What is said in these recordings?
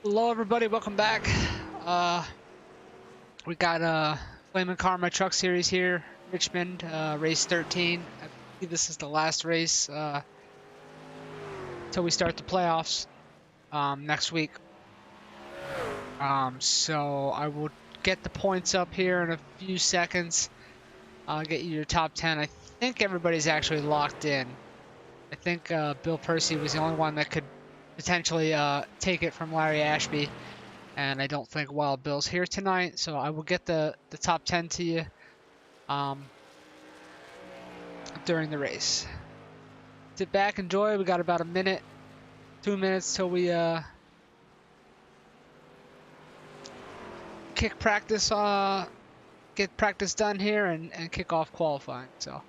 Hello everybody, welcome back. We got Flamin' Karma Truck Series here, Richmond, race 13. I believe this is the last race until we start the playoffs next week. So I will get the points up here in a few seconds. I'll get you your top 10. I think everybody's actually locked in. I think Bill Percy was the only one that could potentially take it from Larry Ashby. And I don't think Wild Bill's here tonight, so I will get the top 10 to you during the race. Sit back, enjoy. We got about a minute, 2 minutes till we kick practice, get practice done here and kick off qualifying. So.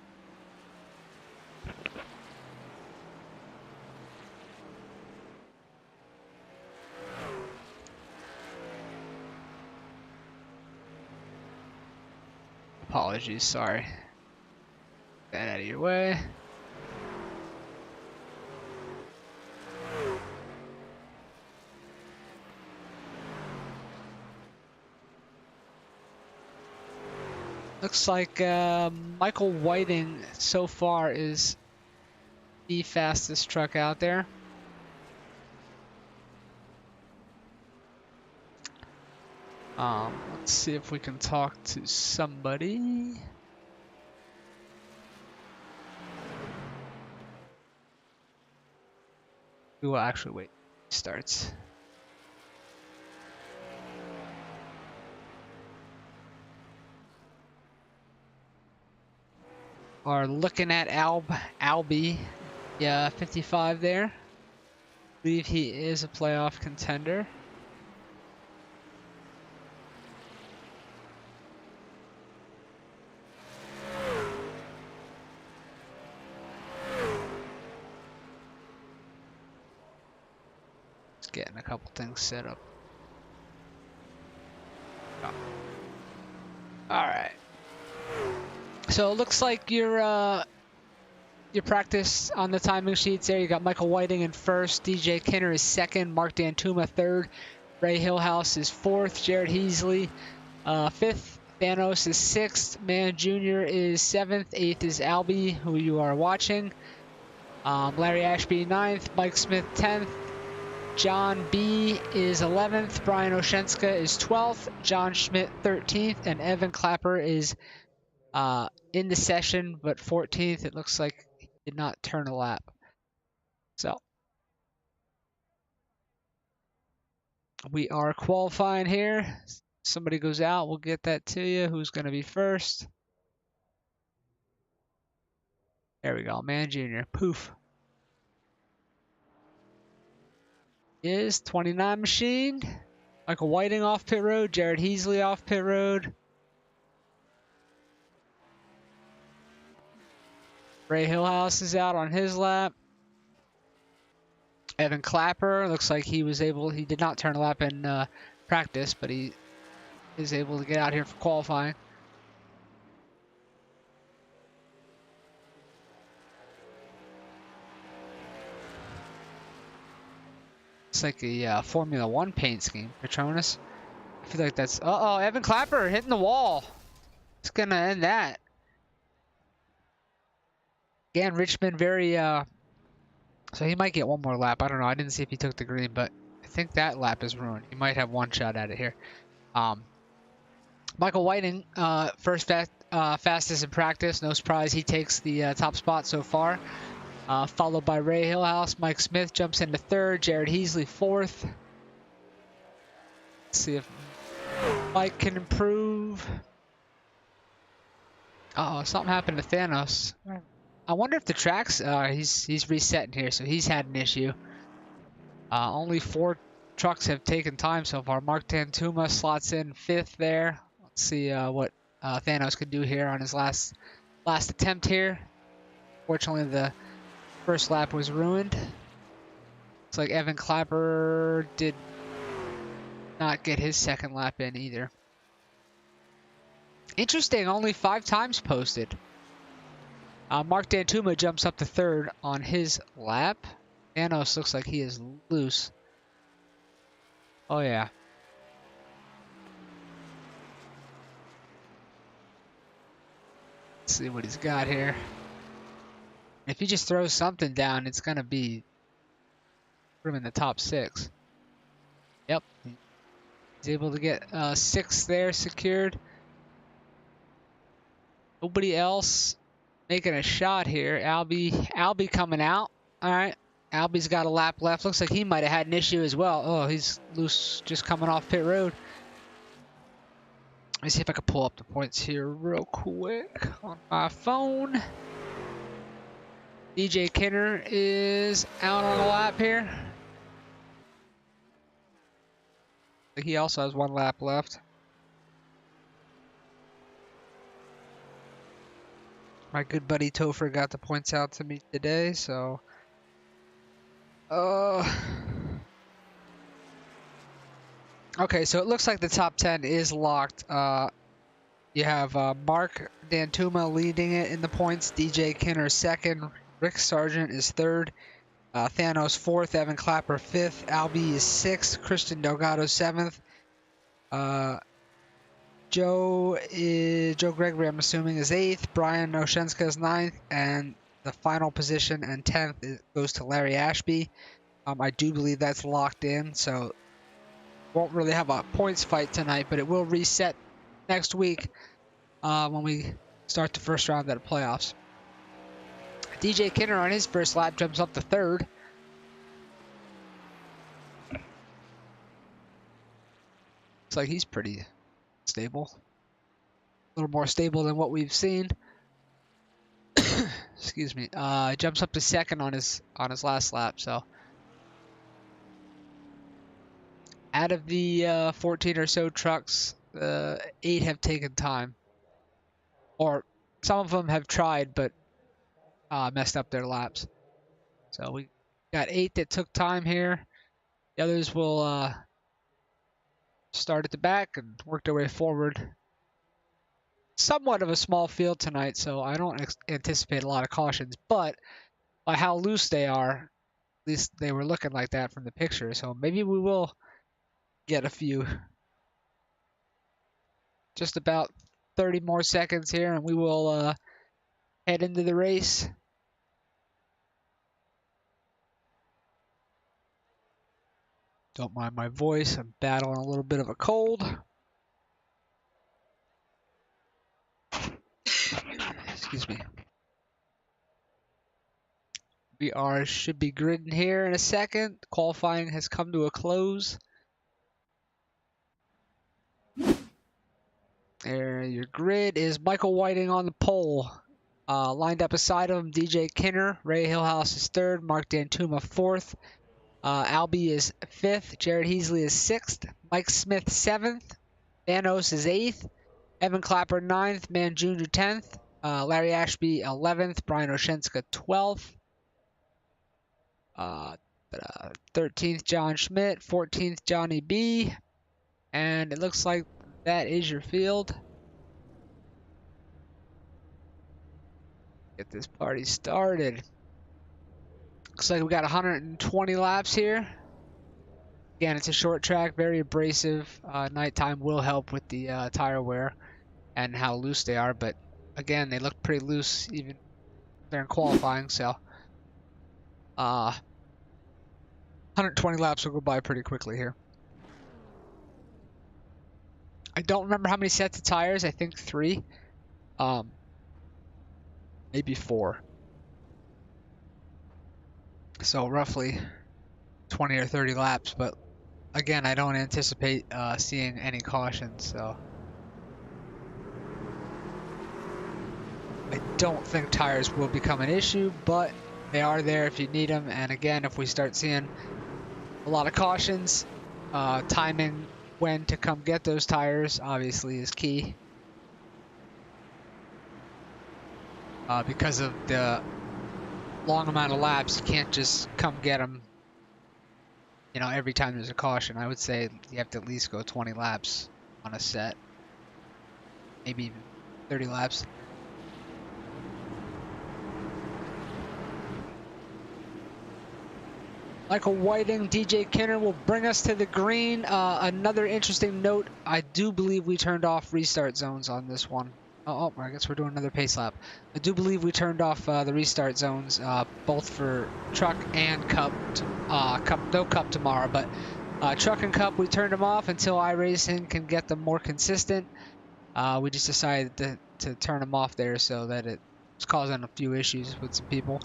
Apologies, sorry. Get that out of your way. Looks like Michael Whiting so far is the fastest truck out there. Let's see if we can talk to somebody. We will actually wait. Starts. Are looking at Albie, yeah, 55 there. I believe he is a playoff contender. Just getting a couple things set up. Oh. All right. So it looks like your practice on the timing sheets there. You got Michael Whiting in first, DJ Kinner is second, Mark Dantuma third, Ray Hillhouse is fourth, Jared Heasley fifth, Thanos is sixth, Man Jr. is seventh, eighth is Albie, who you are watching. Larry Ashby ninth, Mike Smith 10th, John B is 11th, Brian Oshenska is 12th, John Schmidt 13th, and Evan Clapper is in the session, but 14th. It looks like he did not turn a lap. So we are qualifying here. Somebody goes out, we'll get that to you. Who's going to be first? There we go, Man Jr. Poof. Is 29 machine. Michael Whiting off pit road. Jared Heasley off pit road. Ray Hillhouse is out on his lap. Evan Clapper looks like he did not turn a lap in practice, but he is able to get out here for qualifying. It's like a Formula One paint scheme, Petronas. I feel like that's... Uh-oh, Evan Clapper hitting the wall. It's going to end that. Again, Richmond very... So he might get one more lap. I don't know. I didn't see if he took the green, but I think that lap is ruined. He might have one shot at it here. Michael Whiting, fastest in practice. No surprise, he takes the top spot so far. Followed by Ray Hillhouse. Mike Smith jumps into third. Jared Heasley fourth. Let's see if Mike can improve. Uh-oh, something happened to Thanos. I wonder if the tracks, he's resetting here, so he's had an issue. Only 4 trucks have taken time so far. Mark Dantuma slots in 5th there. Let's see what Thanos can do here on his last attempt here. Fortunately, the first lap was ruined. Looks like Evan Clapper did not get his second lap in either. Interesting, only 5 times posted. Mark Dantuma jumps up to third on his lap. Thanos looks like he is loose. Oh yeah. Let's see what he's got here. If he just throws something down, it's gonna be put him in the top 6. Yep. He's able to get 6 there secured. Nobody else making a shot here. Albie coming out. All right. Albie's got a lap left. Looks like he might have had an issue as well. Oh, he's loose just coming off pit road. Let me see if I can pull up the points here real quick on my phone. DJ Kinner is out on a lap here. He also has 1 lap left. My good buddy Topher got the points out to me today, so okay, so it looks like the top 10 is locked. You have Mark Dantuma leading it in the points, DJ Kinner second, Rick Sargent is third, Thanos fourth, Evan Clapper fifth, Albie is sixth, Christian Delgado 7th, Joe Gregory, I'm assuming, is 8th, Brian Oshenska is 9th, and the final position and 10th goes to Larry Ashby. I do believe that's locked in, so won't really have a points fight tonight, but it will reset next week when we start the first round of the playoffs. DJ Kinner on his first lap jumps up to 3rd. Looks like he's pretty stable. A little more stable than what we've seen. Excuse me. Jumps up to 2nd on his last lap. So out of the 14 or so trucks, 8 have taken time, or some of them have tried but messed up their laps. So we got 8 that took time here. The others will start at the back and work their way forward. Somewhat of a small field tonight, so I don't anticipate a lot of cautions, but by how loose they are, at least they were looking like that from the picture, so maybe we will get a few. Just about 30 more seconds here, and we will head into the race. Don't mind my voice, I'm battling a little bit of a cold. Excuse me. We should be gridding here in a second. Qualifying has come to a close. There, your grid is Michael Whiting on the pole. Lined up beside him, DJ Kinner. Ray Hillhouse is 3rd. Mark Dantuma 4th. Albie is 5th. Jared Heasley is 6th. Mike Smith 7th. Thanos is 8th. Evan Clapper 9th. Man Jr. 10th. Larry Ashby 11th. Brian Oshenska 12th. 13th, John Schmidt. 14th, Johnny B. And it looks like that is your field. Get this party started. Looks like we got 120 laps here. Again, it's a short track, very abrasive. Nighttime will help with the tire wear and how loose they are, but again, they look pretty loose even during qualifying, so 120 laps will go by pretty quickly here. I don't remember how many sets of tires. I think 3. Maybe 4. So roughly 20 or 30 laps, but again, I don't anticipate seeing any cautions, so I don't think tires will become an issue, but they are there if you need them. And again, if we start seeing a lot of cautions, timing when to come get those tires obviously is key. Because of the long amount of laps, you can't just come get them, you know, every time there's a caution. I would say you have to at least go 20 laps on a set, maybe even 30 laps. Michael Whiting, DJ Kinner will bring us to the green. Another interesting note, I do believe we turned off restart zones on this one. Oh, I guess we're doing another pace lap. I do believe we turned off the restart zones, both for truck and cup. No cup tomorrow, but truck and cup, we turned them off until iRacing can get them more consistent. We just decided to turn them off there so that it's causing a few issues with some people.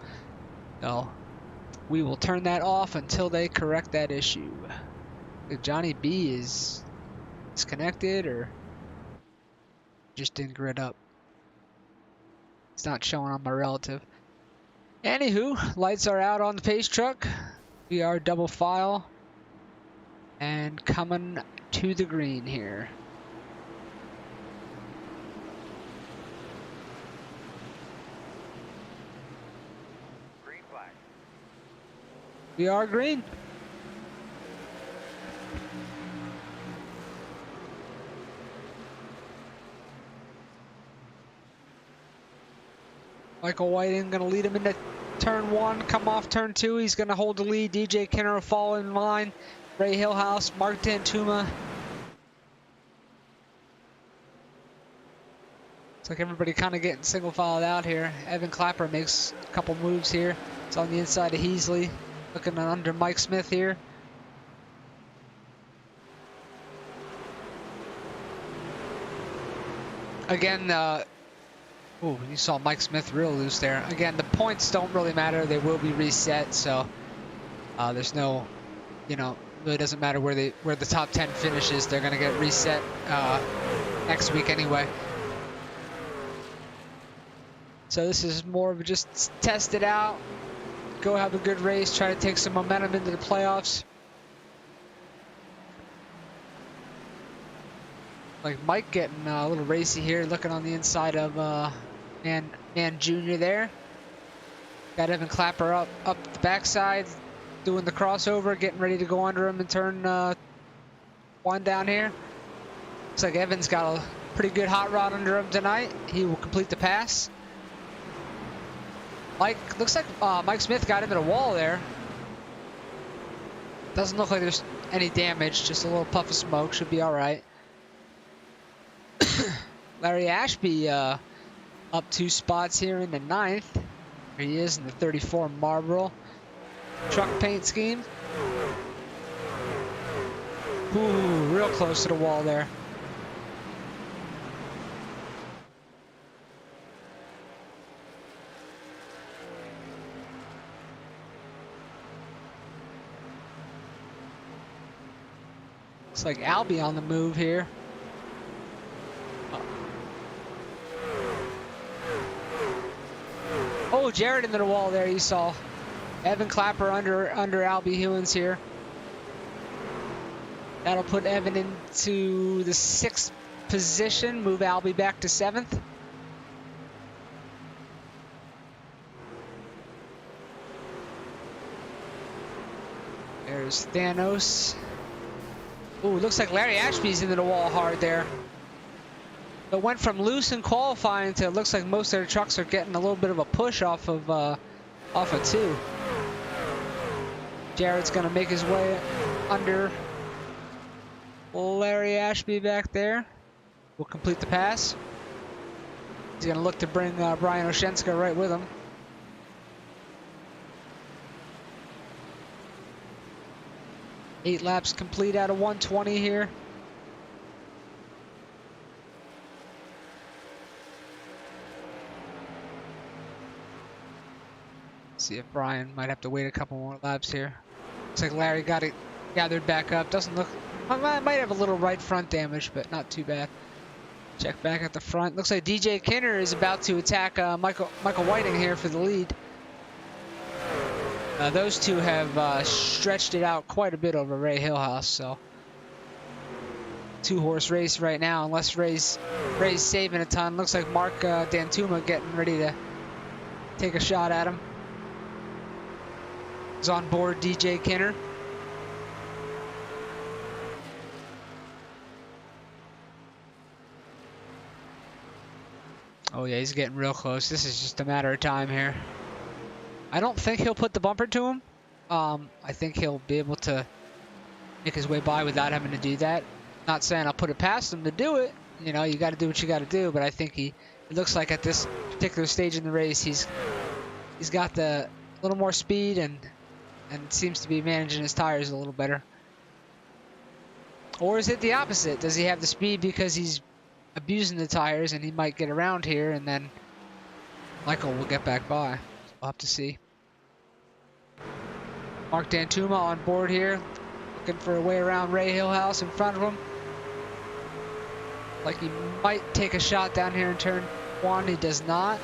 So we will turn that off until they correct that issue. If Johnny B is disconnected or just didn't grid up. It's not showing on my relative. Anywho, lights are out on the pace truck. We are double file and coming to the green here. Green flag. We are green. Michael Whiting going to lead him into turn 1, come off turn 2. He's going to hold the lead. DJ Kinner will fall in line. Ray Hillhouse, Mark Dantuma. Looks like everybody kind of getting single filed out here. Evan Clapper makes a couple moves here. It's on the inside of Heasley. Looking under Mike Smith here. Again, ooh, you saw Mike Smith real loose there. Again, the points don't really matter. They will be reset, so there's no, really doesn't matter where the top 10 finishes. They're gonna get reset next week anyway. So this is more of just test it out, go have a good race, try to take some momentum into the playoffs. Like Mike getting a little racy here, looking on the inside of Man Jr. there. Got Evan Clapper up the backside, doing the crossover, getting ready to go under him and turn 1 down here. Looks like Evan's got a pretty good hot rod under him tonight. He will complete the pass. Looks like Mike Smith got into the wall there. Doesn't look like there's any damage, just a little puff of smoke, should be all right. Larry Ashby up 2 spots here in the 9th. Here he is in the 34 Marlboro truck paint scheme. Ooh, real close to the wall there. Looks like Albie on the move here. Oh, Jared into the wall there, you saw. Evan Clapper under Albie Hewins here. That'll put Evan into the 6th position, move Albie back to 7th. There's Thanos. Ooh, looks like Larry Ashby's into the wall hard there. It went from loose in qualifying to it looks like most of their trucks are getting a little bit of a push off of 2. Jared's gonna make his way under Larry Ashby back there. Will complete the pass. He's gonna look to bring Brian Oshenska right with him. Eight laps complete out of 120 here. See if Brian might have to wait a couple more laps here. Looks like Larry got it gathered back up. Doesn't look, might have a little right front damage, but not too bad. Check back at the front. Looks like DJ Kinner is about to attack Michael Whiting here for the lead. Those two have stretched it out quite a bit over Ray Hillhouse, so 2-horse race right now, unless Ray's saving a ton. Looks like Mark Dantuma getting ready to take a shot at him. He's on board DJ Kinner. Oh yeah, he's getting real close. This is just a matter of time here. I don't think he'll put the bumper to him. I think he'll be able to make his way by without having to do that. Not saying I'll put it past him to do it. You know, you got to do what you got to do. But I think it looks like at this particular stage in the race, he's got the little more speed and seems to be managing his tires a little better. Or is it the opposite? Does he have the speed because he's abusing the tires and he might get around here and then Michael will get back by? We'll have to see. Mark Dantuma on board here, looking for a way around Ray Hillhouse in front of him. Like he might take a shot down here in turn 1. He does not.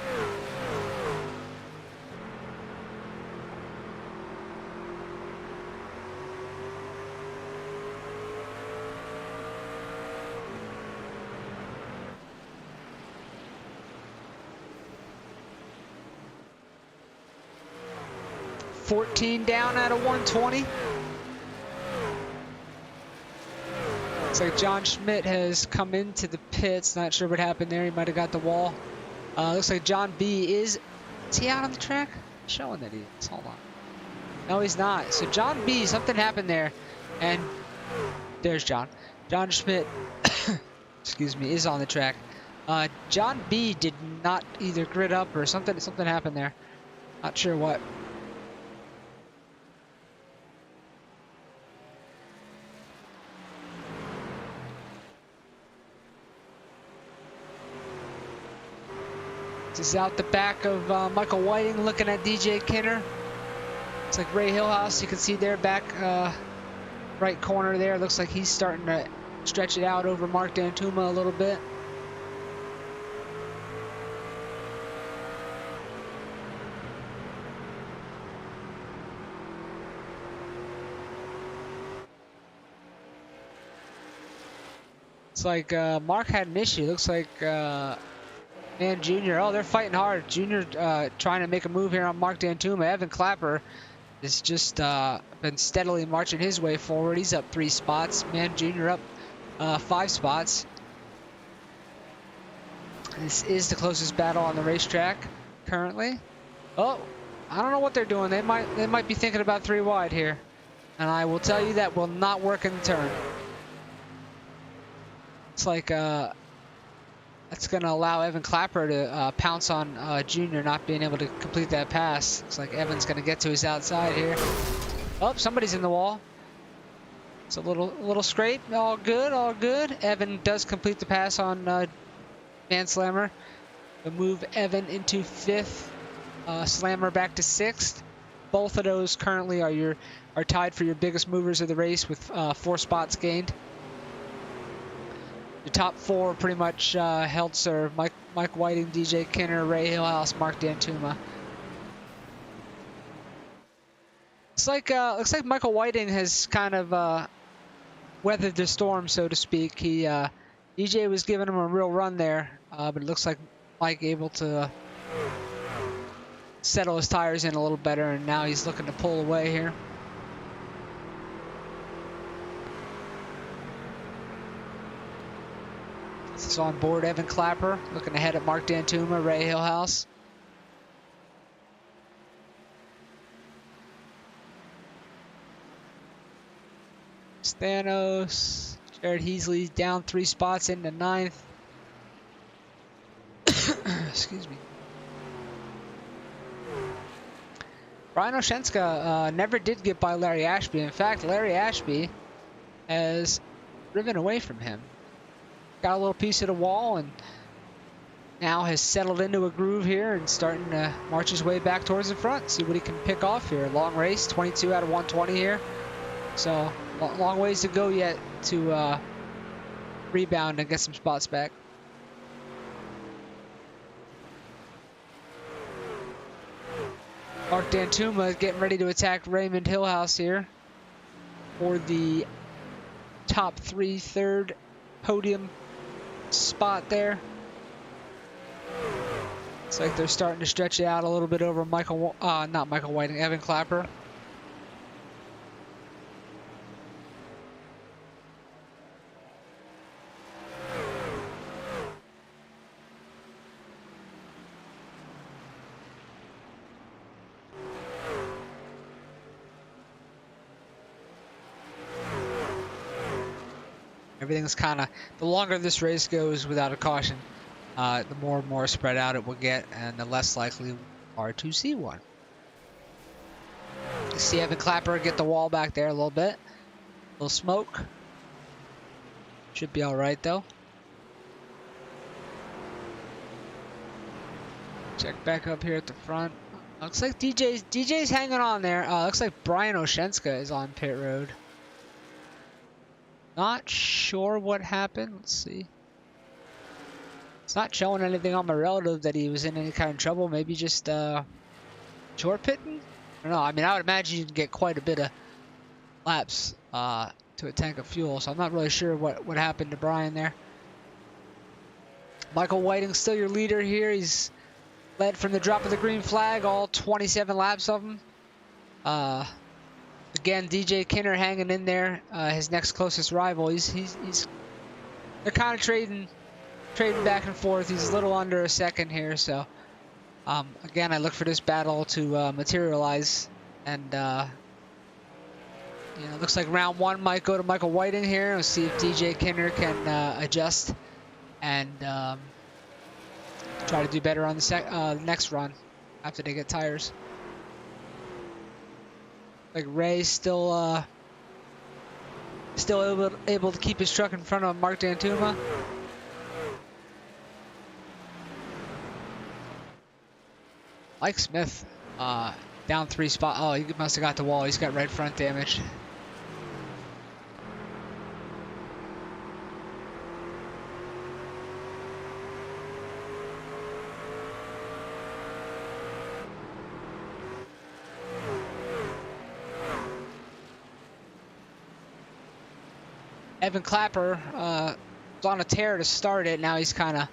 $14 down out of 120. Looks like John Schmidt has come into the pits. Not sure what happened there. He might have got the wall. Looks like John B is he out on the track? Showing that he is. Hold on. No, he's not. So John B, something happened there. And there's John. John Schmidt, excuse me, is on the track. John B did not either grid up or something happened there. Not sure what. This is out the back of Michael Whiting looking at DJ Kinner. It's like Ray Hillhouse, you can see there back right corner there. Looks like he's starting to stretch it out over Mark Dantuma a little bit. It's like Mark had an issue. Looks like Man Junior. Oh, they're fighting hard. Junior trying to make a move here on Mark Dantuma. Evan Clapper has just been steadily marching his way forward. He's up 3 spots. Man Junior up 5 spots. This is the closest battle on the racetrack currently. Oh, I don't know what they're doing. They might be thinking about 3 wide here, and I will tell you that will not work in the turn. It's like that's going to allow Evan Clapper to pounce on Junior not being able to complete that pass. Looks like Evan's going to get to his outside here. Oh, somebody's in the wall. It's a little scrape. All good, all good. Evan does complete the pass on Man-Slammer. We'll move Evan into 5th. Slammer back to 6th. Both of those currently are tied for your biggest movers of the race with 4 spots gained. The top 4 pretty much held serve. Mike Whiting, DJ Kinner, Ray Hillhouse, Mark Dantuma. Looks like Michael Whiting has kind of weathered the storm, so to speak. DJ was giving him a real run there, but it looks like Mike able to settle his tires in a little better, and now he's looking to pull away here. This is on board Evan Clapper, looking ahead at Mark Dantuma, Ray Hillhouse. Stanos, Jared Heasley down 3 spots into 9th. Excuse me. Brian Oshenska never did get by Larry Ashby. In fact, Larry Ashby has driven away from him. Got a little piece of the wall and now has settled into a groove here and starting to march his way back towards the front. See what he can pick off here. Long race, 22 out of 120 here. So long ways to go yet to rebound and get some spots back. Mark Dantuma is getting ready to attack Raymond Hillhouse here for the top 3 third podium spot there. Looks like they're starting to stretch it out a little bit over not Michael Whiting, Evan Clapper. Everything's kind of, the longer this race goes without a caution, the more and more spread out it will get, and the less likely we are to see one. You see Evan Clapper get the wall back there a little bit. A little smoke. Should be all right though. Check back up here at the front. Looks like DJ's hanging on there. Looks like Brian Oshenska is on pit road. Not sure what happened. Let's see. It's not showing anything on my relative that he was in any kind of trouble. Maybe just short pitting? I don't know. I mean, I would imagine you can get quite a bit of laps to a tank of fuel, so I'm not really sure what happened to Brian there. Michael Whiting's still your leader here. He's led from the drop of the green flag, all 27 laps of them. Again, DJ Kinner hanging in there, his next closest rival. They're kind of trading back and forth. He's a little under a second here, so again, I look for this battle to materialize, and you know, looks like round one might go to Michael Whiting here. We'll see if DJ Kinner can adjust and try to do better on the next run after they get tires. Like Ray's still able to keep his truck in front of Mark D'Antuma. Mike Smith down 3 spots. Oh, he must have got the wall. He's got right front damage. Evan Clapper was on a tear to start it. Now he's kind of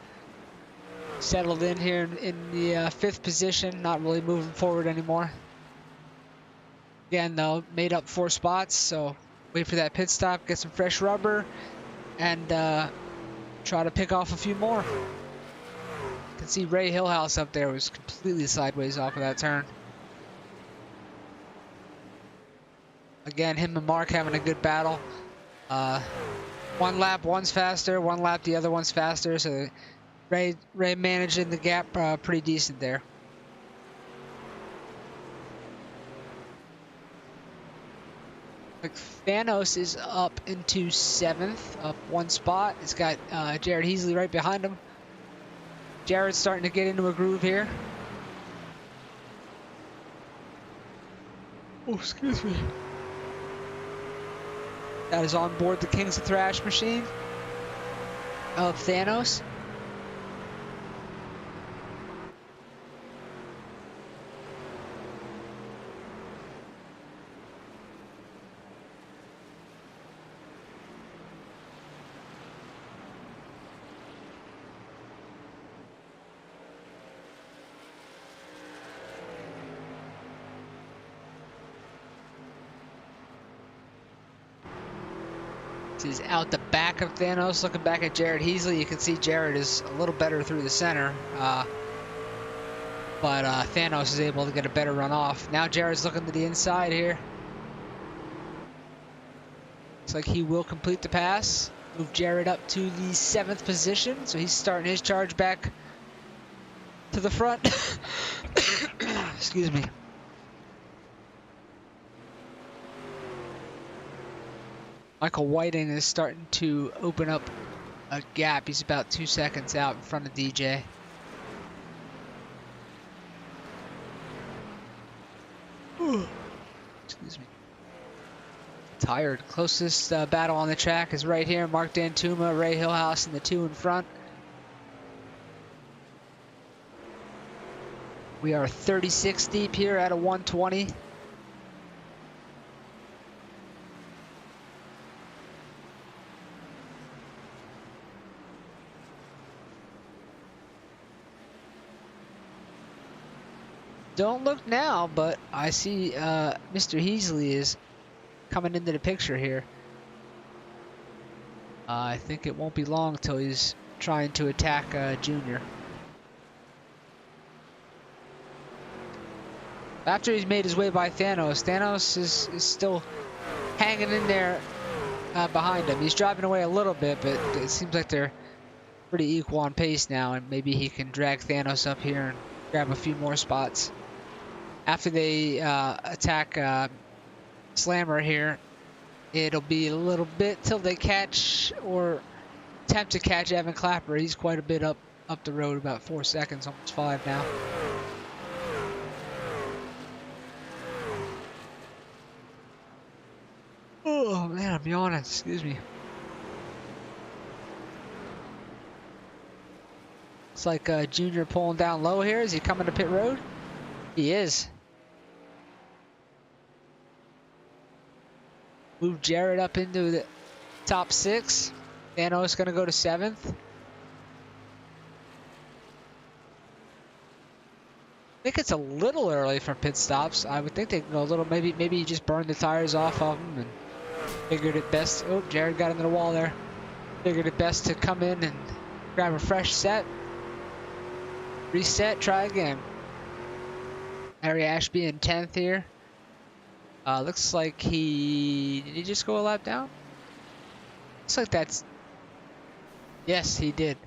settled in here in the 5th position, not really moving forward anymore. Again, though, made up 4 spots, so wait for that pit stop, get some fresh rubber, and try to pick off a few more. You can see Ray Hillhouse up there was completely sideways off of that turn. Again, him and Mark having a good battle. 1 lap, one's faster. 1 lap, the other one's faster. So Ray managing the gap pretty decent there. Like Thanos is up into 7th, up 1 spot. It's got Jared Heasley right behind him. Jared's starting to get into a groove here. Oh, excuse me. That is on board the Kings of Thrash machine of Thanos. He's out the back of Thanos, looking back at Jared Heasley. You can see Jared is a little better through the center, but Thanos is able to get a better run off. Now Jared's looking to the inside here. Looks like he will complete the pass. Move Jared up to the 7th position, so he's starting his charge back to the front. Excuse me. Michael Whiting is starting to open up a gap. He's about 2 seconds out in front of DJ. Excuse me. Tired. Closest battle on the track is right here. Mark D'Antuma, Ray Hillhouse in the 2 in front. We are 36 deep here at a 120. Don't look now, but I see Mr. Heasley is coming into the picture here. I think it won't be long till he's trying to attack Junior. After he's made his way by Thanos, Thanos is still hanging in there behind him. He's driving away a little bit, but it seems like they're pretty equal on pace now, and maybe he can drag Thanos up here and grab a few more spots. After they attack Slammer here, it'll be a little bit till they catch or attempt to catch Evan Clapper. He's quite a bit up the road, about 4 seconds, almost 5 now. Oh man, I'm yawning, excuse me. It's like Junior pulling down low here. Is he coming to pit road? He is. Move Jared up into the top 6. Thanos gonna go to 7th. I think it's a little early for pit stops. I would think they can go a little, maybe you just burn the tires off of them and figured it best. Oh, Jared got into the wall there. Figured it best to come in and grab a fresh set. Reset, try again. Larry Ashby in 10th here. Looks like did he just go a lap down? Looks like that's, yes, he did.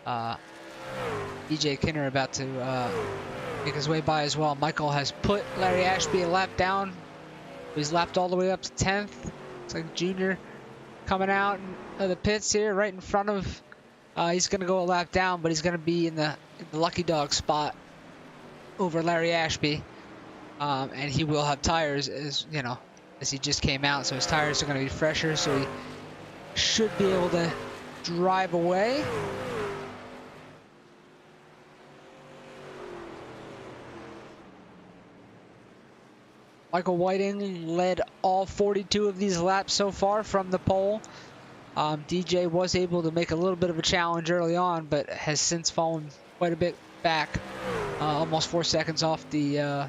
DJ Kinner about to make his way by as well. Michael has put Larry Ashby a lap down. He's lapped all the way up to 10th. Looks like Junior coming out of the pits here, right in front of. He's going to go a lap down, but he's going to be in the lucky dog spot over Larry Ashby. And he will have tires, as he just came out, so his tires are going to be fresher, so he should be able to drive away. Michael Whiting led all 42 of these laps so far from the pole. DJ was able to make a little bit of a challenge early on, but has since fallen quite a bit back, almost 4 seconds off the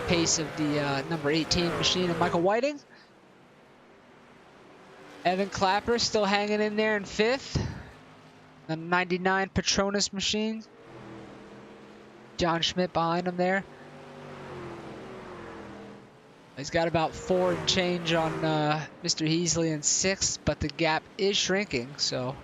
pace of the number 18 machine of Michael Whiting. Evan Clapper still hanging in there in 5th. The 99 Patronus machine. John Schmidt behind him there. He's got about 4 and change on Mr. Heasley in 6th, but the gap is shrinking, so.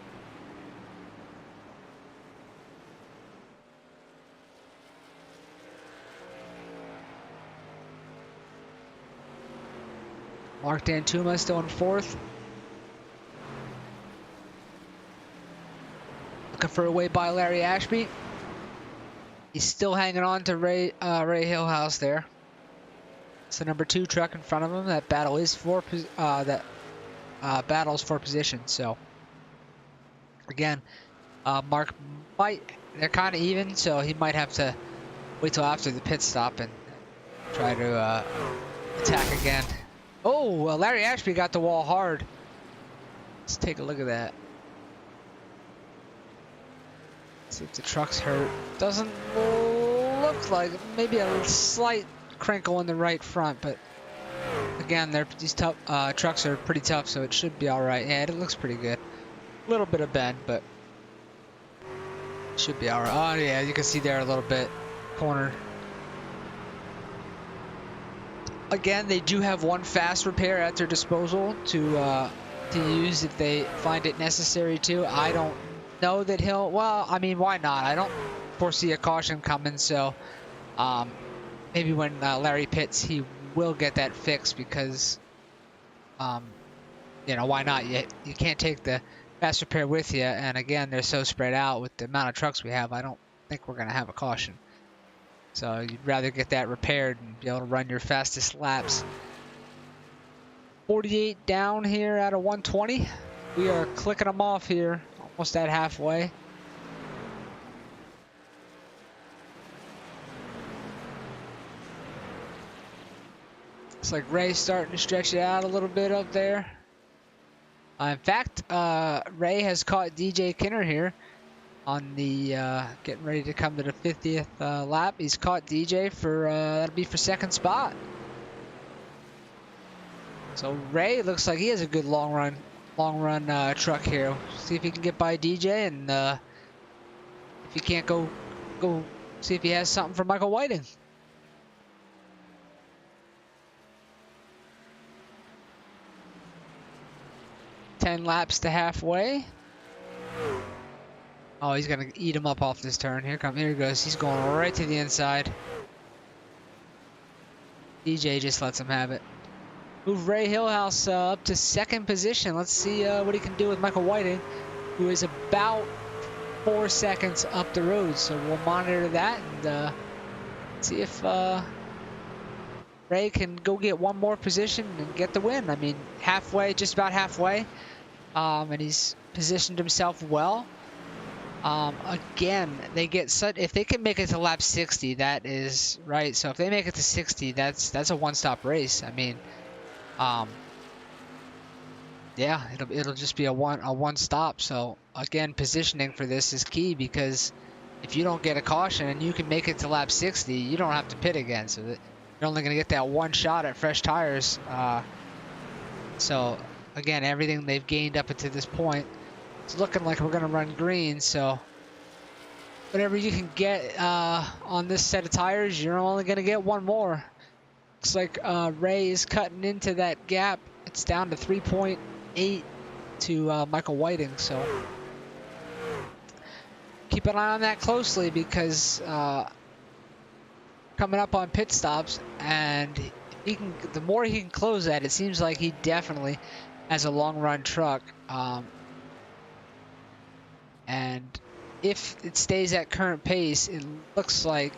Mark Dantuma still in 4th. Looking for a way by Larry Ashby. He's still hanging on to Ray Hillhouse there. It's the number 2 truck in front of him. That battle is battles for position. So again, Mark they're kind of even, so he might have to wait till after the pit stop and try to attack again. Oh, well, Larry Ashby got the wall hard. Let's take a look at that. See if the truck's hurt. Doesn't look like it. Maybe a slight crinkle in the right front, but again, these tough trucks are pretty tough, so it should be all right. Yeah, it looks pretty good. A little bit of bend, but it should be all right. Oh yeah, you can see there a little bit corner. Again, they do have one fast repair at their disposal to use if they find it necessary to. I don't know that he'll. Well, I mean, why not? I don't foresee a caution coming, so. Maybe when Larry pits, he will get that fixed because, why not? You can't take the fast repair with you. And again, they're so spread out with the amount of trucks we have. I don't think we're going to have a caution. So you'd rather get that repaired and be able to run your fastest laps. 48 down here out of 120. We are clicking them off here, almost at halfway. Looks like Ray's starting to stretch it out a little bit up there. In fact, Ray has caught DJ Kinner here on the getting ready to come to the 50th lap. He's caught DJ for that'll be for 2nd spot. So Ray looks like he has a good long run truck here. See if he can get by DJ, and if he can't, go see if he has something for Michael Whiting. 10 laps to halfway. Oh, he's gonna eat him up off this turn. Here he goes. He's going right to the inside. DJ just lets him have it. Move Ray Hillhouse up to second position. Let's see what he can do with Michael Whiting, who is about 4 seconds up the road. So we'll monitor that and see if Ray can go get one more position and get the win. I mean, halfway, just about halfway, and he's positioned himself well. Again, if they can make it to lap 60, that is right. So if they make it to 60, that's a one-stop race. I mean, yeah, it'll just be a one stop. So again, positioning for this is key, because if you don't get a caution and you can make it to lap 60, you don't have to pit again. So you're only going to get that one shot at fresh tires. So again, everything they've gained up until this point, it's looking like we're going to run green. So whatever you can get on this set of tires, you're only going to get one more. Looks like Ray is cutting into that gap. It's down to 3.8 to Michael Whiting. So keep an eye on that closely, because coming up on pit stops, and the more he can close that, it seems like he definitely has a long run truck. And if it stays at current pace, it looks like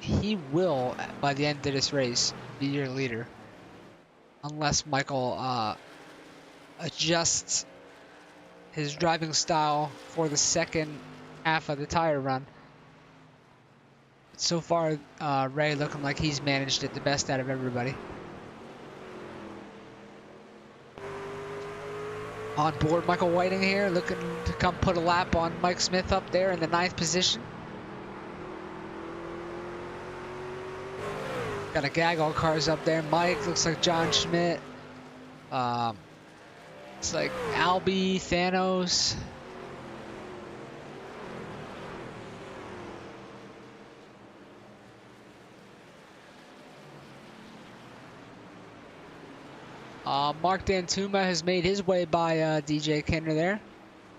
he will, by the end of this race, be your leader, unless Michael adjusts his driving style for the second half of the tire run. So far, Ray looking like he's managed it the best out of everybody. On board Michael Whiting here, looking to come put a lap on Mike Smith up there in the 9th position. Got a gaggle cars up there. Mike, looks like John Schmidt. It's like Albie, Thanos. Mark Dantuma has made his way by DJ Kenner there.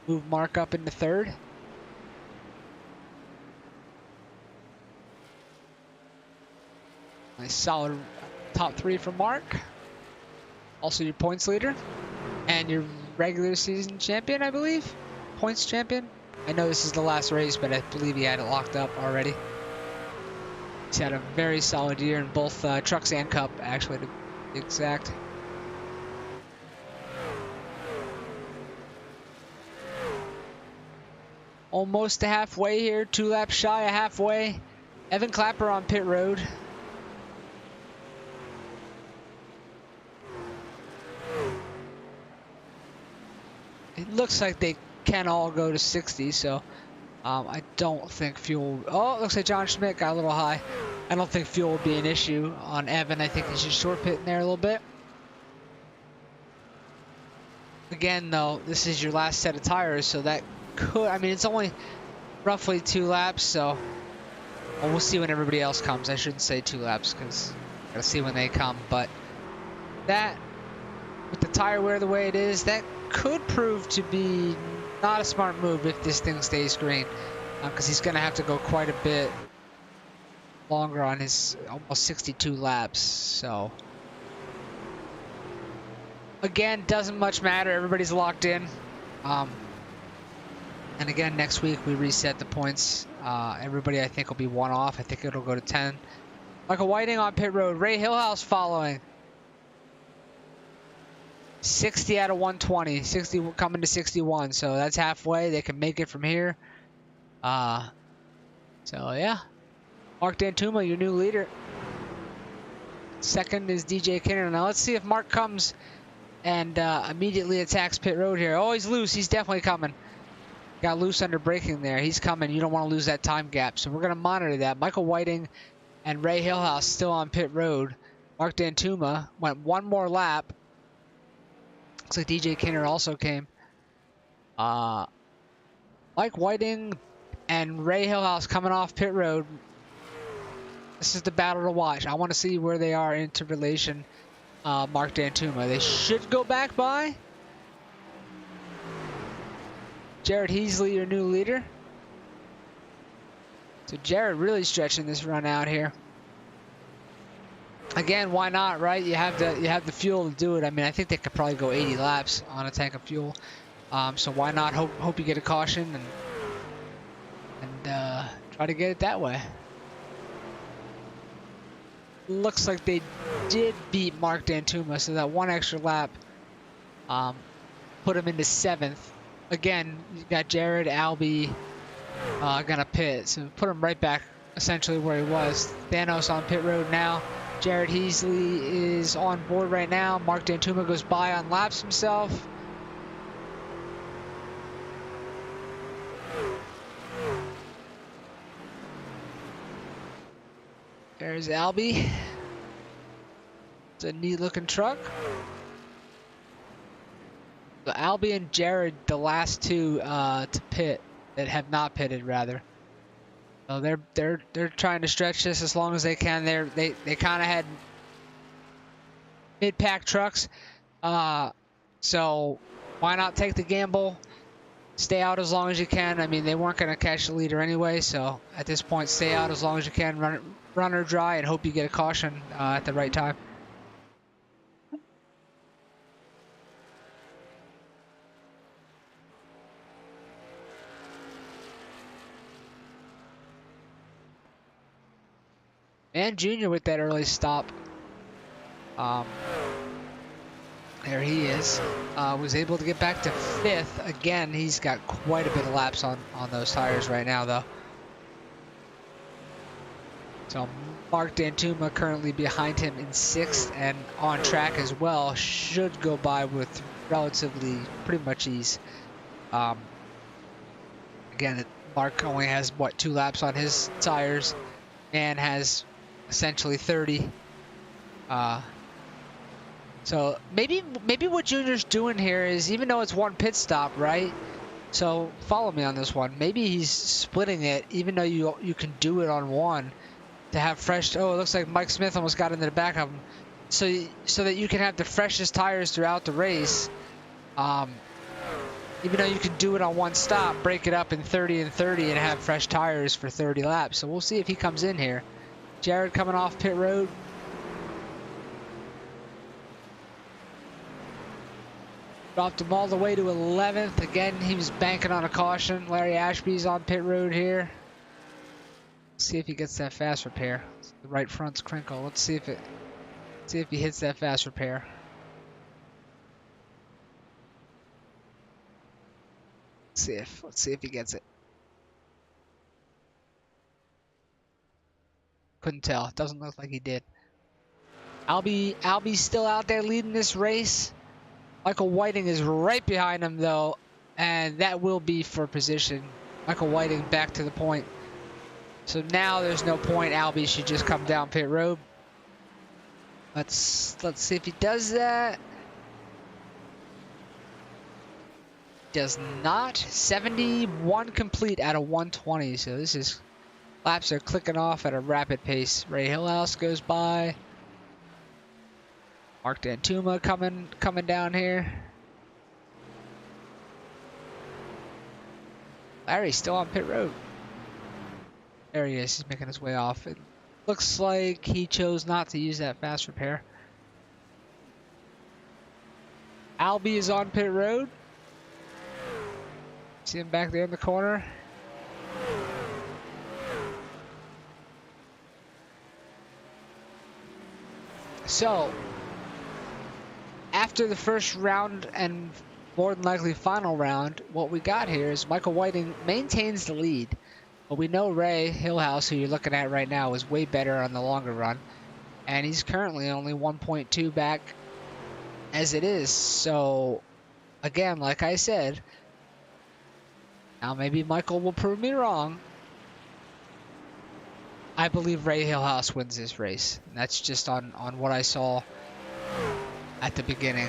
Move Mark up into 3rd. Nice solid top 3 from Mark. Also your points leader. And your regular season champion, I believe. Points champion. I know this is the last race, but I believe he had it locked up already. He's had a very solid year in both trucks and cup, actually, to be exact. Almost to halfway here, 2 laps shy of halfway. Evan Clapper on pit road. It looks like they can all go to 60, so I don't think fuel... Oh, it looks like John Schmidt got a little high. I don't think fuel will be an issue on Evan. I think he's just short pitting there a little bit. Again, though, this is your last set of tires, so that could... I mean, it's only roughly 2 laps, so... Well, we'll see when everybody else comes. I shouldn't say 2 laps, because I gotta see when they come, but that... With the tire wear the way it is, that could prove to be not a smart move if this thing stays green, because he's going to have to go quite a bit longer on his almost 62 laps. So again, doesn't much matter. Everybody's locked in. And again, next week we reset the points. Everybody, I think, will be 1 off. I think it'll go to 10. Michael Whiting on pit road. Ray Hillhouse following. 60 out of 120, 60 coming to 61, so that's halfway. They can make it from here. So yeah, Mark Dantuma, your new leader. 2nd is DJ Kenner. Now let's see if Mark comes and immediately attacks pit road here. Oh, he's loose. He's definitely coming. Got loose under braking there. He's coming. You don't want to lose that time gap, so we're going to monitor that. Michael Whiting and Ray Hillhouse still on pit road. Mark Dantuma went 1 more lap. Looks like DJ Kenner also came. Mike Whiting and Ray Hillhouse coming off pit road. This is the battle to watch. I want to see where they are into relation. Mark Dantuma. They should go back by. Jared Heasley, your new leader. So Jared really stretching this run out here. Again, why not, right? You have the fuel to do it. I mean, I think they could probably go 80 laps on a tank of fuel. So why not hope you get a caution and try to get it that way. Looks like they did beat Mark Dantuma, so that one extra lap put him into 7th. Again, you got Jared, Albie gonna pit, so put him right back essentially where he was. Thanos on pit road now. Jared Heasley is on board right now. Mark Dantuma goes by on laps himself. There's Albie. It's a neat looking truck. So Albie and Jared, the last two to pit, that have not pitted rather. So they're trying to stretch this as long as they can. They kind of had mid-pack trucks, so why not take the gamble? Stay out as long as you can. I mean, they weren't going to catch the leader anyway, so at this point, stay out as long as you can. Run her dry and hope you get a caution at the right time. And Junior with that early stop. There he is. Was able to get back to 5th. Again, he's got quite a bit of laps on those tires right now, though. So Mark Dantuma currently behind him in 6th and on track as well. Should go by with relatively pretty much ease. Again, Mark only has, what, 2 laps on his tires and has essentially 30. So maybe what Junior's doing here is, even though it's one pit stop, right? So follow me on this one. Maybe he's splitting it, even though you can do it on one, to have fresh. Oh, it looks like Mike Smith almost got into the back of him, so that you can have the freshest tires throughout the race. Even though you can do it on one stop, break it up in 30 and 30 and have fresh tires for 30 laps. So we'll see if he comes in here. Jared coming off pit road. Dropped him all the way to 11th. Again, he was banking on a caution. Larry Ashby's on pit road here. See if he gets that fast repair. The right front's crinkle. Let's see if he hits that fast repair. Let's see if he gets it. Couldn't tell. Doesn't look like he did. Albie's still out there leading this race. Michael Whiting is right behind him though, and that will be for position. Michael Whiting back to the point. So now there's no point. Albie should just come down pit road. Let's see if he does that. Does not. 71 complete out of 120. So this is, laps are clicking off at a rapid pace. Ray Hillhouse goes by. Mark Dantuma coming down here. Larry's still on pit road. There he is. He's making his way off. It looks like he chose not to use that fast repair. Albie is on pit road. See him back there in the corner. So, after the first round and more than likely final round, what we got here is Michael Whiting maintains the lead. But we know Ray Hillhouse, who you're looking at right now, is way better on the longer run. And he's currently only 1.2 back as it is. So, again, like I said, now maybe Michael will prove me wrong. I believe Ray Hillhouse wins this race. And that's just on what I saw at the beginning.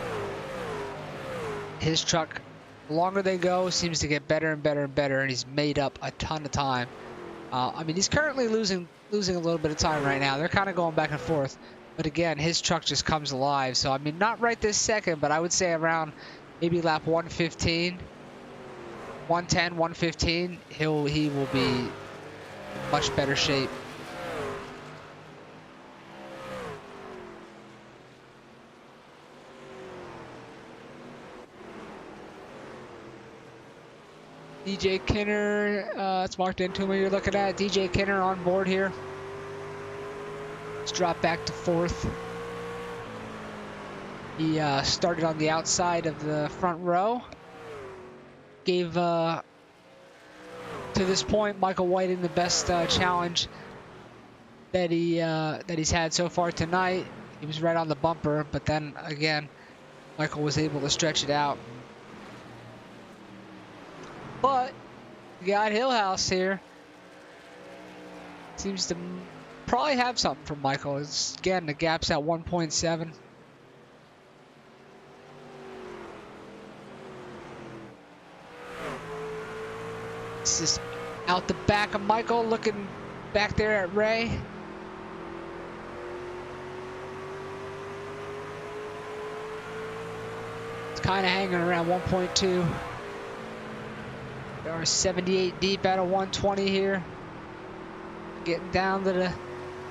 His truck, the longer they go, seems to get better and better and better, and he's made up a ton of time. I mean, he's currently losing a little bit of time right now. They're kind of going back and forth. But again, his truck just comes alive. So, I mean, not right this second, but I would say around maybe lap 115. 110, 115, he will be in much better shape. DJ Kinner, it's marked into me. You're looking at DJ Kinner on board here. Let's drop back to 4th. He started on the outside of the front row. Gave, to this point, Michael Whiting the best challenge that he's had so far tonight. He was right on the bumper, but then again, Michael was able to stretch it out. But you got Hillhouse here. Seems to probably have something for Michael. Again, the gap's at 1.7. This is out the back of Michael, looking back there at Ray. It's kind of hanging around 1.2. We are 78 deep out of 120 here. Getting down to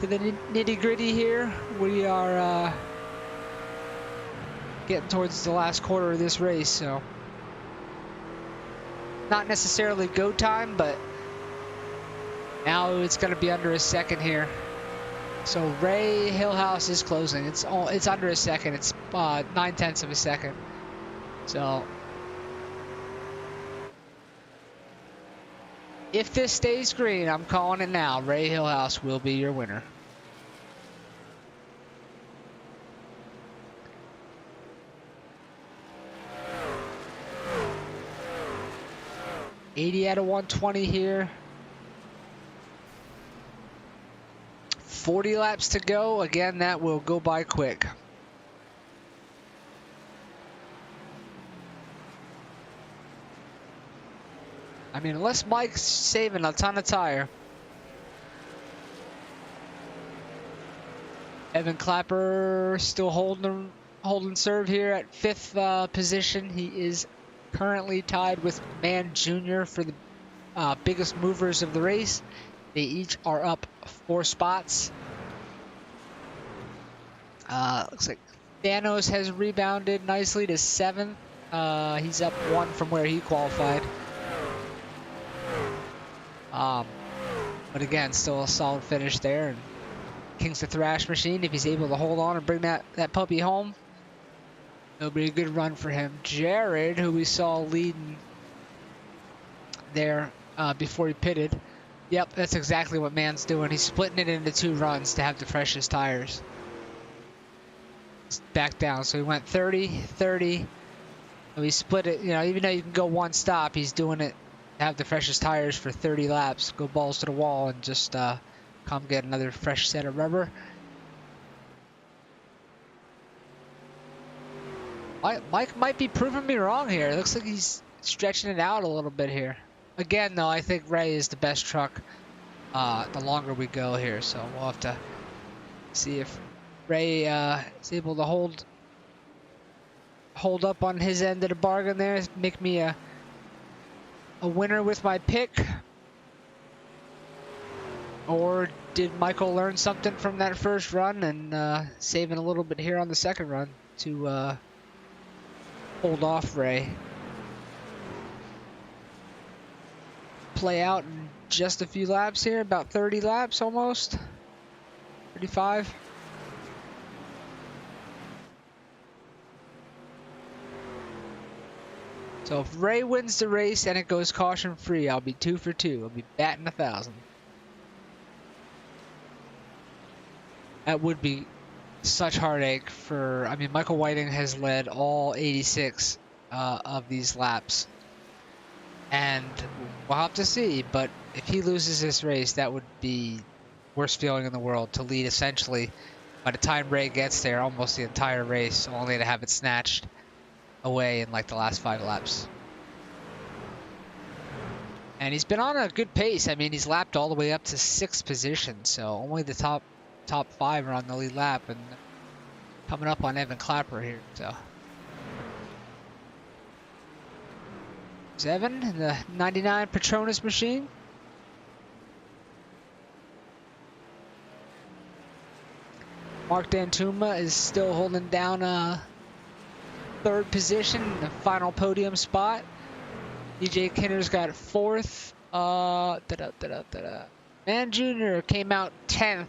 the nitty gritty here. We are getting towards the last quarter of this race, so not necessarily go time, but now it's going to be under a second here. So Ray Hillhouse is closing. It's under a second. It's 9/10 of a second. So if this stays green, I'm calling it now. Ray Hillhouse will be your winner. $80 out of 120 here. 40 laps to go. Again, that will go by quick. I mean, unless Mike's saving a ton of tire. Evan Clapper still holding serve here at 5th position. He is currently tied with Man Jr. for the biggest movers of the race. They each are up 4 spots. Looks like Thanos has rebounded nicely to 7th. He's up 1 from where he qualified. But again, still a solid finish there. And King's the Thrash Machine, if he's able to hold on and bring that puppy home, it'll be a good run for him. Jared, who we saw leading there before he pitted. Yep, that's exactly what Man's doing. He's splitting it into 2 runs to have the freshest tires. Back down. So he went 30, 30. And we split it, even though you can go 1 stop, he's doing it to have the freshest tires for 30 laps. Go balls to the wall and just come get another fresh set of rubber. Mike might be proving me wrong here. It looks like he's stretching it out a little bit here. Again, though, I think Ray is the best truck the longer we go here. So we'll have to see if Ray is able to hold up on his end of the bargain there. Make me a winner with my pick. Or did Michael learn something from that first run and saving a little bit here on the second run to hold off Ray? Play out in just a few laps here, about 30 laps almost, 35. So if Ray wins the race and it goes caution free, I'll be 2 for 2. I'll be batting 1,000. That would be such heartache for, I mean, Michael Whiting has led all 86 of these laps. And we'll have to see, but if he loses this race, that would be worst feeling in the world, to lead essentially, by the time Ray gets there, almost the entire race, only to have it snatched away in like the last 5 laps. And he's been on a good pace. I mean, he's lapped all the way up to 6th position, so only the top 5 are on the lead lap, and coming up on Evan Clapper here. So Evan in the 99 Petronas machine. Mark Dantuma is still holding down third position, the final podium spot. DJ Kinner's got fourth. Man Jr. came out 10th.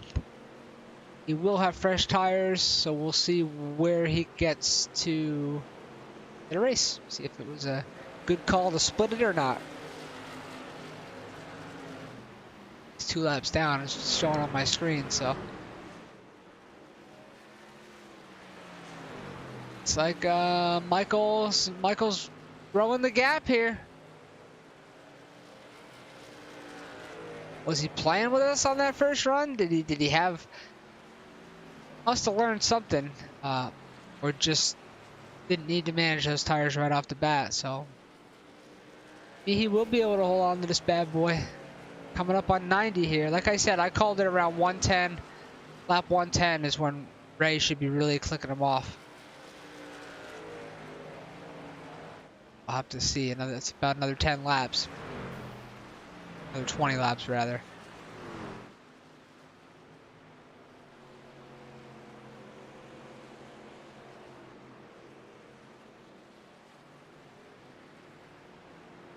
He will have fresh tires, so we'll see where he gets to the race. See if it was a good call to split it or not. It's 2 laps down. It's showing on my screen, so. It's like Michael's growing the gap here. Was he playing with us on that first run? Did he have? Must have learned something, or just didn't need to manage those tires right off the bat. So maybe he will be able to hold on to this bad boy. Coming up on 90 here. Like I said, I called it around 110. Lap 110 is when Ray should be really clicking him off. I'll have to see. It's about another 10 laps. Another 20 laps, rather.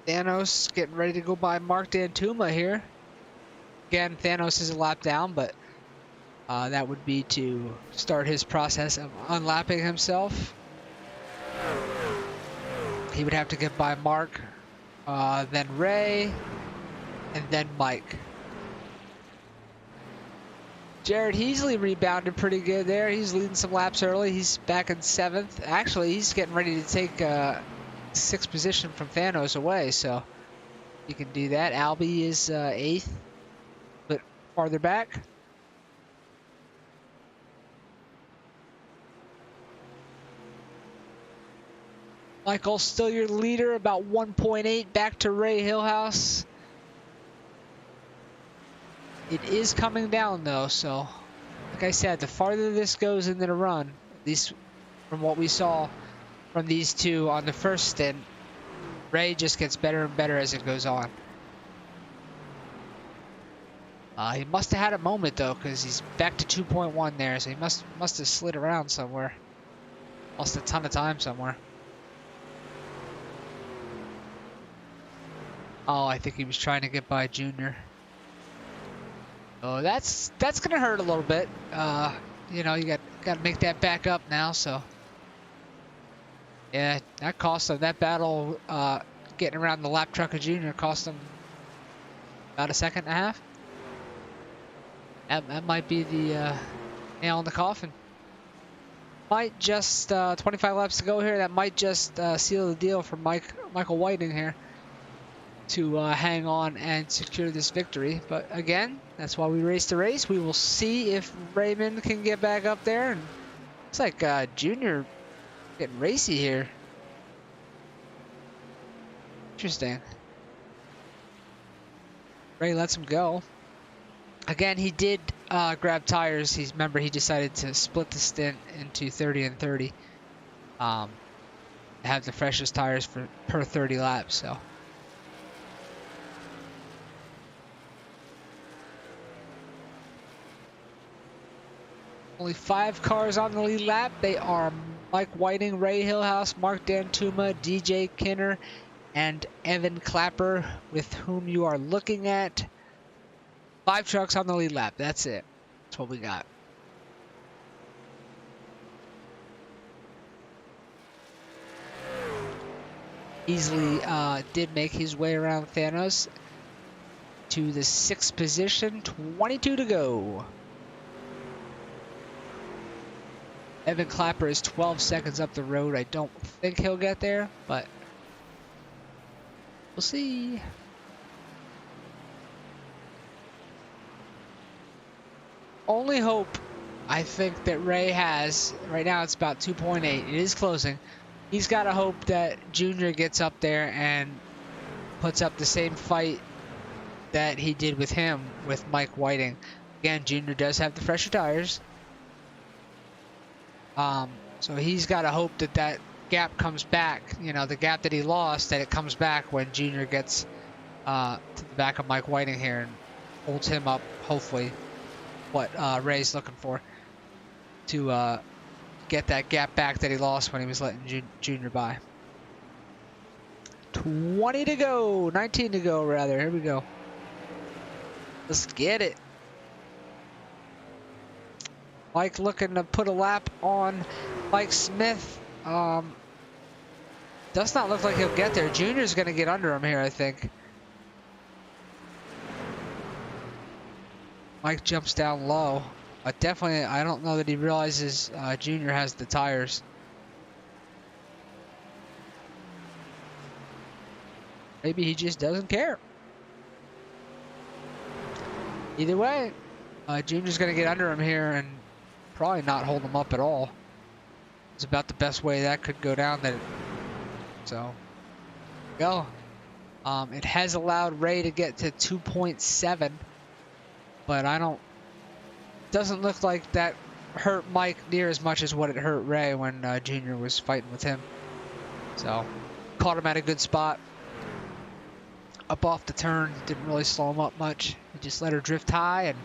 Thanos getting ready to go by Mark Dantuma here. Again, Thanos is a lap down, but that would be to start his process of unlapping himself. He would have to get by Mark, then Ray, and then Mike. Jared Heasley rebounded pretty good there. He's leading some laps early. He's back in 7th. Actually, he's getting ready to take 6th position from Thanos away, so you can do that. Albie is 8th, but farther back. Michael, still your leader, about 1.8 back to Ray Hillhouse. It is coming down though, so like I said, the farther this goes into the run, at least from what we saw from these two on the first stint, Ray just gets better and better as it goes on. He must have had a moment though, because he's back to 2.1 there, so he must have slid around somewhere. Lost a ton of time somewhere. Oh, I think he was trying to get by Junior. Oh, that's gonna hurt a little bit. You know, you got to make that back up now. So, yeah, that cost him that battle. Getting around the lap truck of Junior cost him about a second and a half. That might be the nail in the coffin. Might just 25 laps to go here. That might just seal the deal for Michael Whiting here to hang on and secure this victory. But again, that's why we race the race. We will see if Raymond can get back up there. And it's like Junior getting racy here. Interesting. Ray lets him go. Again, he did grab tires. Remember, he decided to split the stint into 30 and 30. Have the freshest tires per 30 laps. So. Only 5 cars on the lead lap. They are Mike Whiting, Ray Hillhouse, Mark Dantuma, DJ Kinner, and Evan Clapper, with whom you are looking at. 5 trucks on the lead lap. That's it. That's what we got. Easily did make his way around Thanos to the 6th position. 22 to go. Evan Clapper is 12 seconds up the road. I don't think he'll get there, but we'll see. Only hope I think that Ray has, right now it's about 2.8. It is closing. He's got to hope that Junior gets up there and puts up the same fight that he did with him, with Mike Whiting. Again, Junior does have the fresher tires. So he's got to hope that gap comes back, you know, the gap that he lost, that it comes back when Junior gets to the back of Mike Whiting here and holds him up, hopefully, what Ray's looking for, to get that gap back that he lost when he was letting Junior by. 20 to go, 19 to go rather. Here we go. Let's get it. Mike looking to put a lap on Mike Smith. Does not look like he'll get there. Junior's going to get under him here, I think. Mike jumps down low. Definitely, I don't know that he realizes Junior has the tires. Maybe he just doesn't care. Either way, Junior's going to get under him here and probably not hold him up at all. It's about the best way that could go down. So, go. It has allowed Ray to get to 2.7, but doesn't look like that hurt Mike near as much as what it hurt Ray when Junior was fighting with him. So, caught him at a good spot. Up off the turn, didn't really slow him up much. He just let her drift high and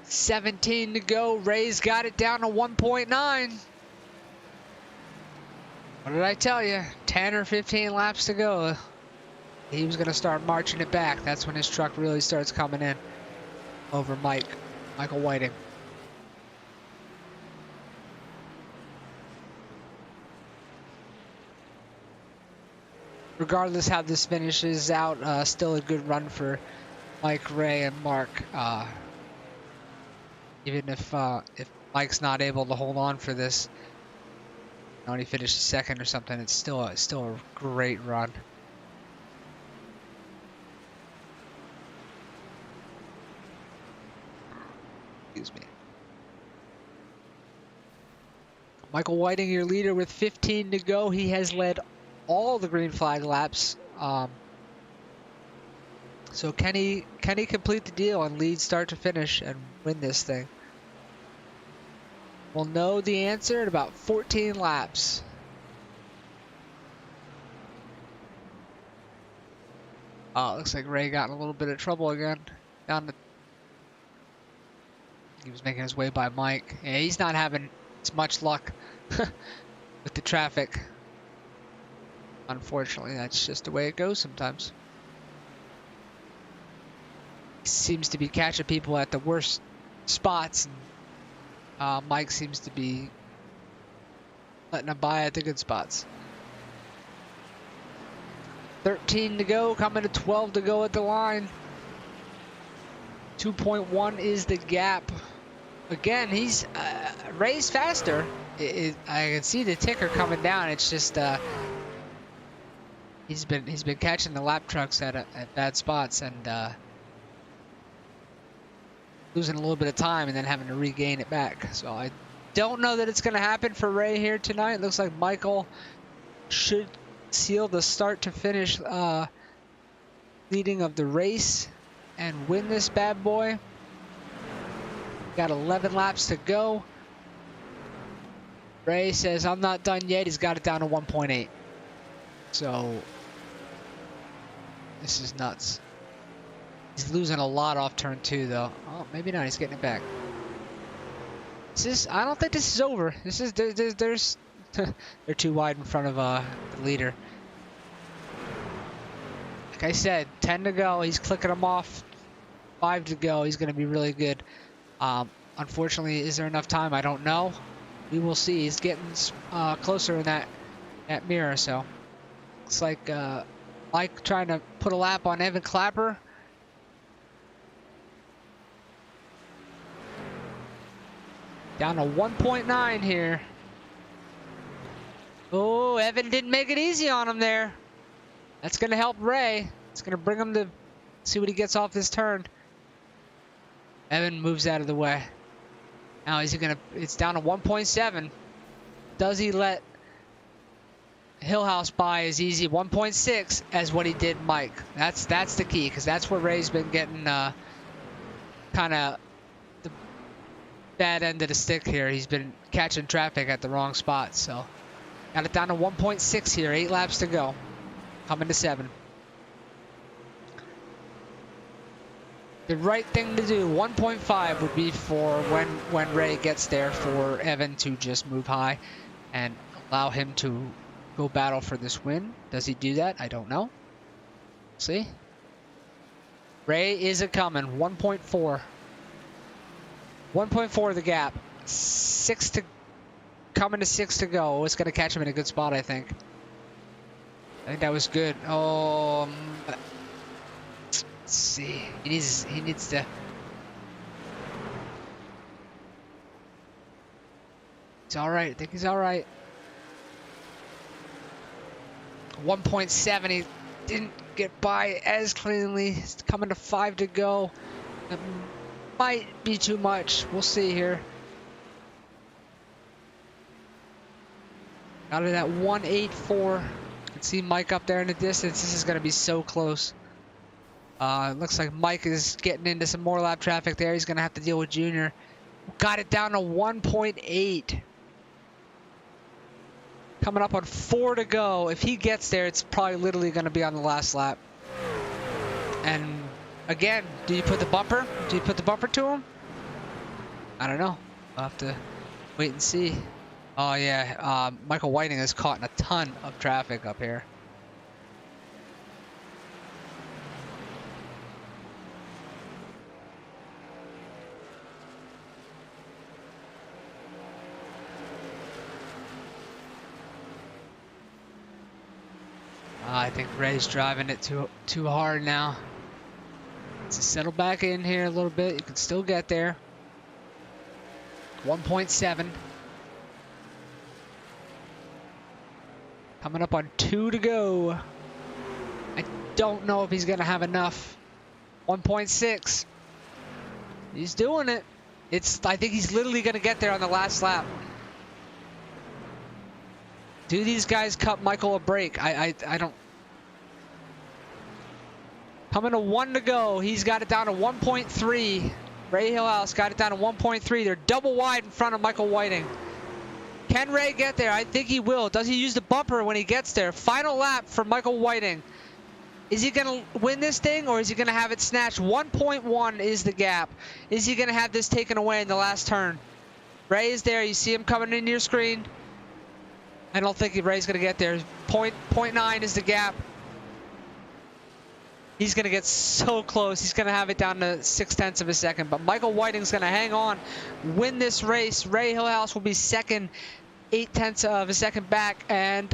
17 to go. Ray's got it down to 1.9. What did I tell you? 10 or 15 laps to go. He was going to start marching it back. That's when his truck really starts coming in over Michael Whiting. Regardless how this finishes out, still a good run for Mike, Ray, and Mark. Even if Mike's not able to hold on for this, and he finished second or something, it's still a great run. Excuse me. Michael Whiting, your leader, with 15 to go. He has led all the green flag laps. So can he complete the deal and lead start to finish and win this thing? We'll know the answer in about 14 laps. Oh, it looks like Ray got in a little bit of trouble again. He was making his way by Mike. Yeah, he's not having as much luck with the traffic. Unfortunately, that's just the way it goes sometimes. He seems to be catching people at the worst spots, and Mike seems to be letting them by at the good spots. 13 to go, coming to 12 to go at the line. 2.1 is the gap. Again, Ray's faster. I can see the ticker coming down. It's just he's been catching the lap trucks at bad spots and losing a little bit of time and then having to regain it back. So I don't know that it's going to happen for Ray here tonight. It looks like Michael should seal the start to finish leading of the race and win this bad boy. Got 11 laps to go. Ray says, I'm not done yet. He's got it down to 1.8. So this is nuts. He's losing a lot off turn 2 though. Oh, maybe not. He's getting it back. I don't think this is over. There's they're too wide in front of the leader. Like I said, 10 to go. He's clicking them off. 5 to go. He's going to be really good. Unfortunately, is there enough time? I don't know. We will see. He's getting closer in that mirror. So looks like Mike trying to put a lap on Evan Clapper. Down to 1.9 here. Oh, Evan didn't make it easy on him there. That's going to help Ray. It's going to bring him to see what he gets off this turn. Evan moves out of the way. Now it's down to 1.7. Does he let Hillhouse by as easy 1.6 as what he did Mike? That's the key, because that's where Ray's been getting kind of bad end of the stick here. He's been catching traffic at the wrong spot, so got it down to 1.6 here. 8 laps to go. Coming to 7. The right thing to do, 1.5 would be for when Ray gets there, for Evan to just move high and allow him to go battle for this win. Does he do that? I don't know. See? Ray is a coming. 1.4. 1.4 the gap. 6 to coming to 6 to go. It's gonna catch him in a good spot, I think. I think that was good. Oh, let's see. He needs to. He's all right. I think he's all right. 1.7. He didn't get by as cleanly. It's coming to 5 to go. That might be too much. We'll see here. Got it at 1.84. Can see Mike up there in the distance. This is going to be so close. It looks like Mike is getting into some more lap traffic there. He's going to have to deal with Junior. Got it down to 1.8. Coming up on 4 to go. If he gets there, it's probably literally going to be on the last lap. And again, do you put the bumper? Do you put the bumper to him? I don't know. We'll have to wait and see. Oh yeah, Michael Whiting has caught in a ton of traffic up here. I think Ray's driving it too hard now. Let's settle back in here a little bit. You can still get there. 1.7. Coming up on 2 to go. I don't know if he's going to have enough. 1.6. He's doing it. I think he's literally going to get there on the last lap. Do these guys cut Michael a break? I don't. Coming to 1 to go. He's got it down to 1.3. Ray Hillhouse got it down to 1.3. They're double wide in front of Michael Whiting. Can Ray get there? I think he will. Does he use the bumper when he gets there? Final lap for Michael Whiting. Is he going to win this thing, or is he going to have it snatched? 1.1 is the gap. Is he going to have this taken away in the last turn? Ray is there. You see him coming into your screen. I don't think Ray's going to get there. 0.9 is the gap. He's going to get so close. He's going to have it down to 0.6 of a second. But Michael Whiting's going to hang on, win this race. Ray Hillhouse will be second, 0.8 of a second back, and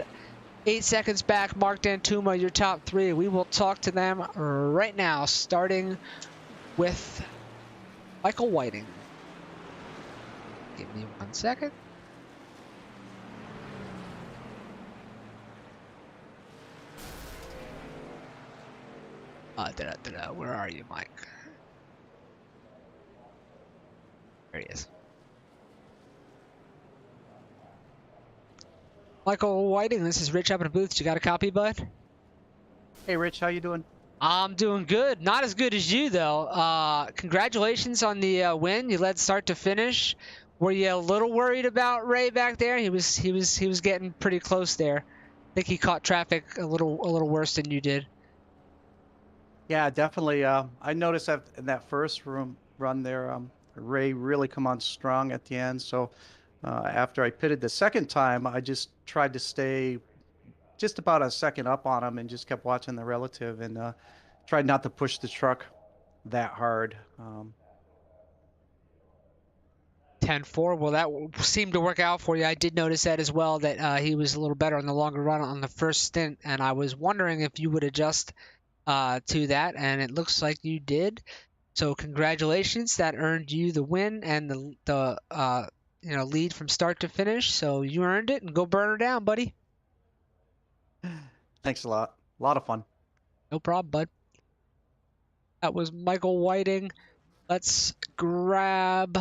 8 seconds back. Mark Dantuma, your top 3. We will talk to them right now, starting with Michael Whiting. Give me 1 second. Where are you, Mike? There he is. Michael Whiting, this is Rich up in the booth. You got a copy, bud? Hey, Rich, how you doing? I'm doing good. Not as good as you, though. Congratulations on the win. You led start to finish. Were you a little worried about Ray back there? He was getting pretty close there. I think he caught traffic a little worse than you did. Yeah, definitely. I noticed that in that first run there, Ray really come on strong at the end. So after I pitted the second time, I just tried to stay just about a second up on him and just kept watching the relative and tried not to push the truck that hard. 10-4. Well, that seemed to work out for you. I did notice that as well, that he was a little better on the longer run on the first stint, and I was wondering if you would adjust to that, and it looks like you did. So congratulations, that earned you the win and the lead from start to finish. So you earned it, and go burn her down, buddy. Thanks a lot. A lot of fun. No problem, bud. That was Michael Whiting. Let's grab.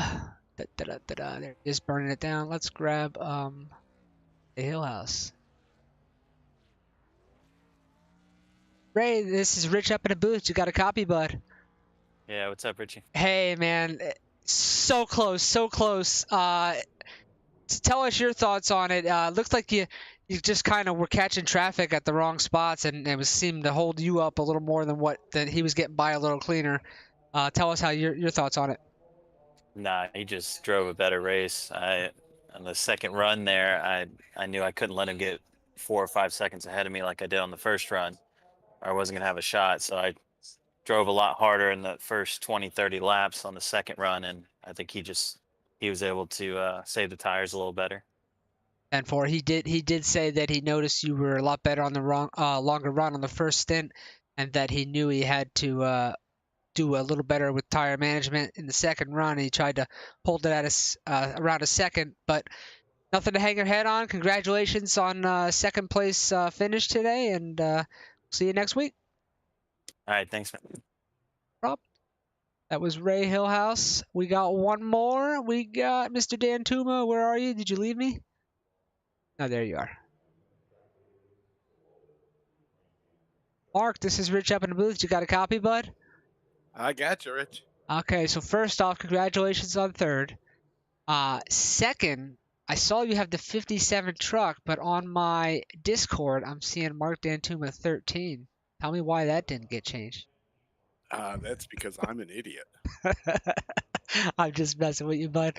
There it is, burning it down. Let's grab the Hillhouse. Ray, this is Rich up in the booth. You got a copy, bud? Yeah, what's up, Richie? Hey, man. So close, so close. Tell us your thoughts on it. Looks like you just kind of were catching traffic at the wrong spots, and it was seemed to hold you up a little more than he was getting by a little cleaner. Tell us how your thoughts on it. Nah, he just drove a better race. On the second run there, I knew I couldn't let him get 4 or 5 seconds ahead of me like I did on the first run, or I wasn't gonna have a shot. So I drove a lot harder in the first 20, 30 laps on the second run, and I think he was able to save the tires a little better. And for he did say that he noticed you were a lot better on the longer run on the first stint, and that he knew he had to do a little better with tire management in the second run. He tried to hold it at around a second, but nothing to hang your head on. Congratulations on second place finish today, and see you next week. All right, thanks, man. Rob. That was Ray Hillhouse. We got one more. We got Mr. Dan Tuma. Where are you? Did you leave me? Oh, there you are. Mark, this is Rich up in the booth. You got a copy, bud? I got you, Rich. Okay, so first off, congratulations on third. Second, I saw you have the 57 truck, but on my Discord, I'm seeing Mark Dantuma 13. Tell me why that didn't get changed. That's because I'm an idiot. I'm just messing with you, bud.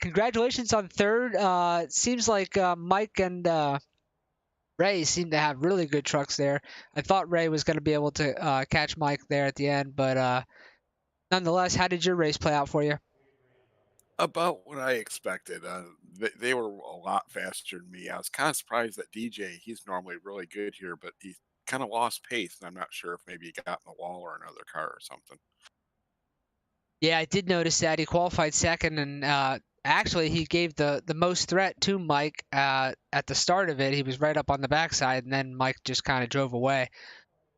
Congratulations on third. Seems like Mike and Ray seem to have really good trucks there. I thought Ray was going to be able to catch Mike there at the end, but nonetheless, how did your race play out for you? About what I expected. They were a lot faster than me. I was kind of surprised that DJ, he's normally really good here, but he kind of lost pace, and I'm not sure if maybe he got in the wall or another car or something. Yeah, I did notice that he qualified second, and actually he gave the most threat to Mike at the start of it. He was right up on the backside, and then Mike just kind of drove away.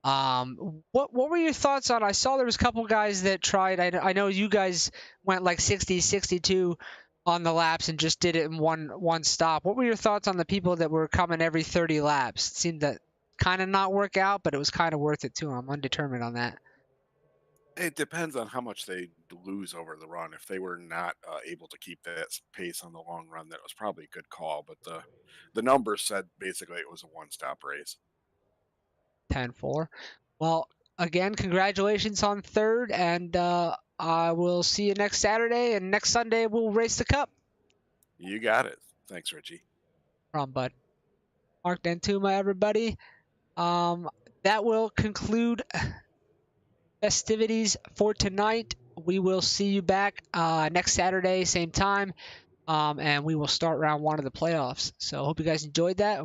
What were your thoughts on? I saw there was a couple guys that tried. I know you guys went like 60, 62 on the laps and just did it in one stop. What were your thoughts on the people that were coming every 30 laps? It seemed to kind of not work out, but it was kind of worth it too. I'm undetermined on that. It depends on how much they lose over the run. If they were not able to keep that pace on the long run, that was probably a good call. But the numbers said basically it was a one-stop race. 10-4. Well, again, congratulations on third, and I will see you next Saturday, and next Sunday we'll race the Cup. You got it. Thanks, Richie. Wrong, bud. Mark Dantuma, everybody. That will conclude festivities for tonight. We will see you back next Saturday, same time, and we will start round one of the playoffs. So I hope you guys enjoyed that.